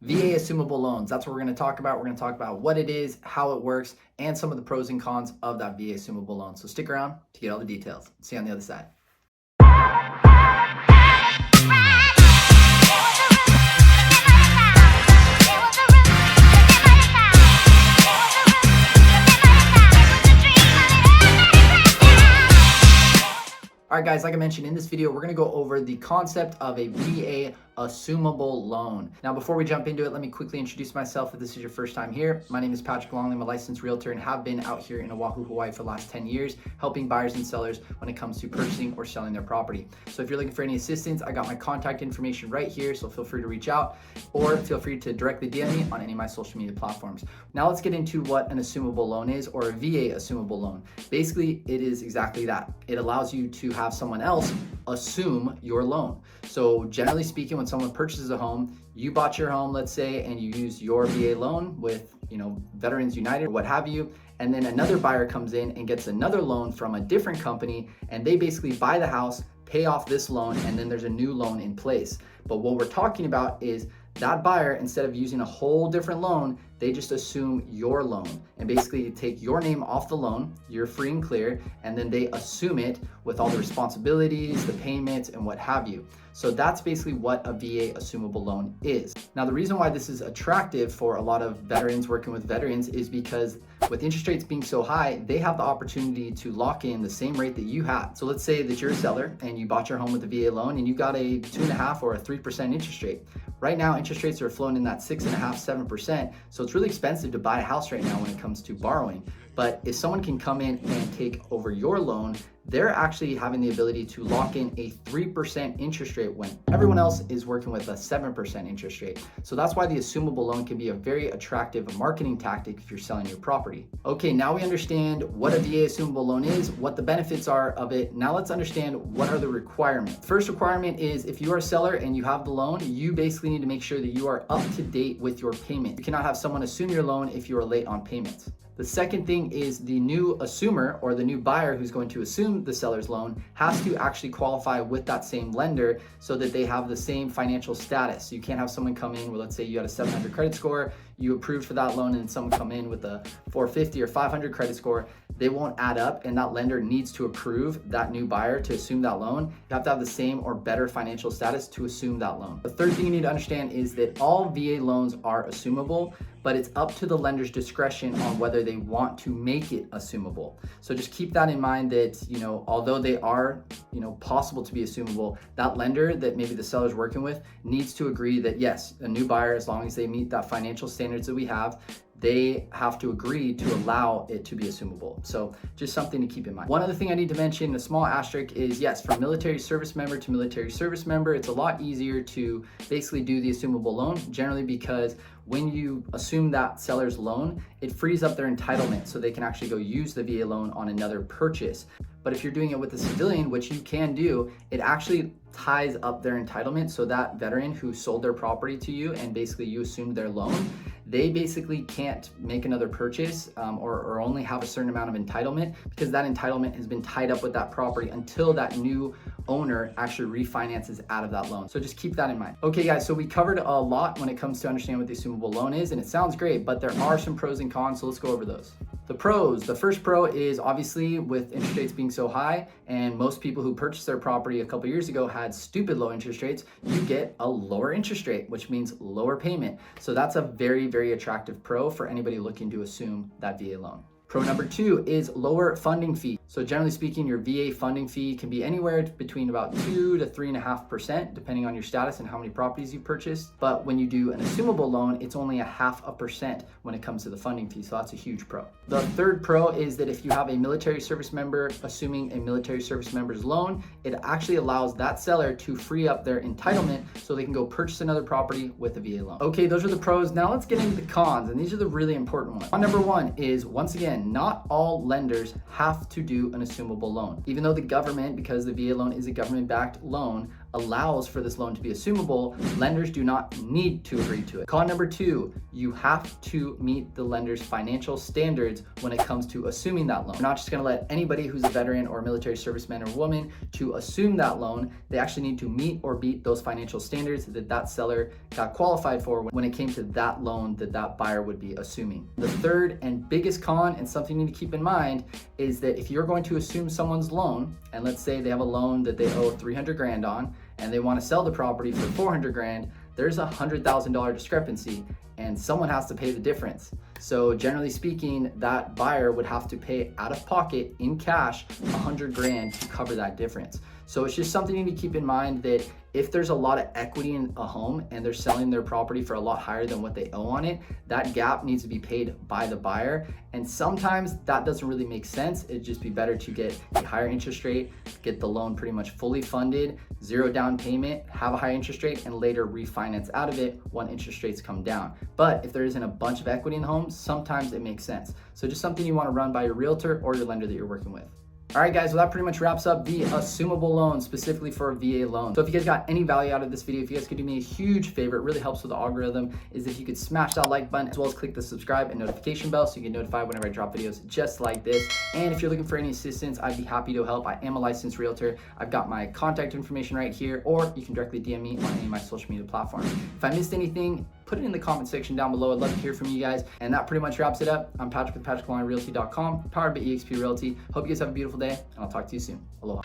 VA assumable loans, that's what we're going to talk about. We're going to talk about what it is, how it works, and some of the pros and cons of that VA assumable loan. So stick around to get all the details. See you on the other side. All right, guys, like I mentioned in this video, we're going to go over the concept of a VA assumable loan. Now, before we jump into it, let me quickly introduce myself if this is your first time here. My name is Patrick Longley. I'm a licensed realtor and have been out here in Oahu, Hawaii for the last 10 years, helping buyers and sellers when it comes to purchasing or selling their property. So if you're looking for any assistance, I got my contact information right here, so feel free to reach out or feel free to directly DM me on any of my social media platforms. Now let's get into what an assumable loan is, or a VA assumable loan. Basically, it is exactly that. It allows you to have someone else assume your loan. So generally speaking, when someone purchases a home, you bought your home, let's say, and you use your VA loan with, Veterans United or what have you, and then another buyer comes in and gets another loan from a different company, and they basically buy the house, pay off this loan, and then there's a new loan in place. But what we're talking about is that buyer, instead of using a whole different loan, they just assume your loan and basically take your name off the loan, you're free and clear, and then they assume it with all the responsibilities, the payments, and what have you. So that's basically what a VA assumable loan is. Now, the reason why this is attractive for a lot of veterans working with veterans is because with interest rates being so high, they have the opportunity to lock in the same rate that you had. So let's say that you're a seller and you bought your home with a VA loan and you got a 2.5 or a 3% interest rate. Right now, interest rates are flowing in that 6.5, 7%. So it's really expensive to buy a house right now when it comes to borrowing. But if someone can come in and take over your loan, they're actually having the ability to lock in a 3% interest rate when everyone else is working with a 7% interest rate. So that's why the assumable loan can be a very attractive marketing tactic if you're selling your property. Okay, now we understand what a VA assumable loan is, what the benefits are of it. Now let's understand what are the requirements. First requirement is if you are a seller and you have the loan, you basically need to make sure that you are up to date with your payment. You cannot have someone assume your loan if you are late on payments. The second thing is the new assumer or the new buyer who's going to assume the seller's loan has to actually qualify with that same lender so that they have the same financial status. So you can't have someone come in where, let's say you had a 700 credit score, you approved for that loan, and someone come in with a 450 or 500 credit score. They won't add up, and that lender needs to approve that new buyer to assume that loan. You have to have the same or better financial status to assume that loan. The third thing you need to understand is that all VA loans are assumable, but it's up to the lender's discretion on whether they want to make it assumable. So just keep that in mind that, although they are, possible to be assumable, that lender that maybe the seller's working with needs to agree that yes, a new buyer, as long as they meet that financial standards that we have, they have to agree to allow it to be assumable. So just something to keep in mind. One other thing I need to mention, a small asterisk, is yes, from military service member to military service member, it's a lot easier to basically do the assumable loan, generally because when you assume that seller's loan, it frees up their entitlement so they can actually go use the VA loan on another purchase. But if you're doing it with a civilian, which you can do, it actually ties up their entitlement. So that veteran who sold their property to you and basically you assumed their loan, they basically can't make another purchase or only have a certain amount of entitlement because that entitlement has been tied up with that property until that new owner actually refinances out of that loan. So just keep that in mind. Okay, guys, so we covered a lot when it comes to understanding what the assumable loan is, and it sounds great, but there are some pros and cons, so let's go over those. The pros, the first pro is obviously with interest rates being so high and most people who purchased their property a couple years ago had stupid low interest rates, you get a lower interest rate, which means lower payment. So that's a very, very attractive pro for anybody looking to assume that VA loan. Pro number 2 is lower funding fee. So generally speaking, your VA funding fee can be anywhere between about 2 to 3.5%, depending on your status and how many properties you purchased. But when you do an assumable loan, it's only 0.5% when it comes to the funding fee. So that's a huge pro. The third pro is that if you have a military service member assuming a military service member's loan, it actually allows that seller to free up their entitlement so they can go purchase another property with a VA loan. Okay, those are the pros. Now let's get into the cons, and these are the really important ones. Con number 1 is, once again, not all lenders have to do an assumable loan. Even though the government, because the VA loan is a government-backed loan, allows for this loan to be assumable, lenders do not need to agree to it. Con number 2, you have to meet the lender's financial standards when it comes to assuming that loan. We're not just gonna let anybody who's a veteran or military serviceman or woman to assume that loan. They actually need to meet or beat those financial standards that that seller got qualified for when it came to that loan that that buyer would be assuming. The third and biggest con, and something you need to keep in mind, is that if you're going to assume someone's loan, and let's say they have a loan that they owe 300 grand on, and they want to sell the property for 400 grand, there's a $100,000 discrepancy, and someone has to pay the difference. So generally speaking, that buyer would have to pay out of pocket in cash 100 grand to cover that difference. So it's just something you need to keep in mind, that if there's a lot of equity in a home and they're selling their property for a lot higher than what they owe on it, that gap needs to be paid by the buyer. And sometimes that doesn't really make sense. It'd just be better to get a higher interest rate, get the loan pretty much fully funded, 0 down payment, have a high interest rate, and later refinance out of it when interest rates come down. But if there isn't a bunch of equity in the home, sometimes it makes sense. So just something you want to run by your realtor or your lender that you're working with. All right, guys, well, that pretty much wraps up the assumable loan specifically for a VA loan. So if you guys got any value out of this video, if you guys could do me a huge favor, it really helps with the algorithm, is if you could smash that like button, as well as click the subscribe and notification bell so you get notified whenever I drop videos just like this. And if you're looking for any assistance, I'd be happy to help. I am a licensed realtor. I've got my contact information right here, or you can directly DM me on any of my social media platforms. If I missed anything, put it in the comment section down below. I'd love to hear from you guys. And that pretty much wraps it up. I'm Patrick with PatrickLongRealty.com, powered by eXp Realty. Hope you guys have a beautiful day, and I'll talk to you soon. Aloha.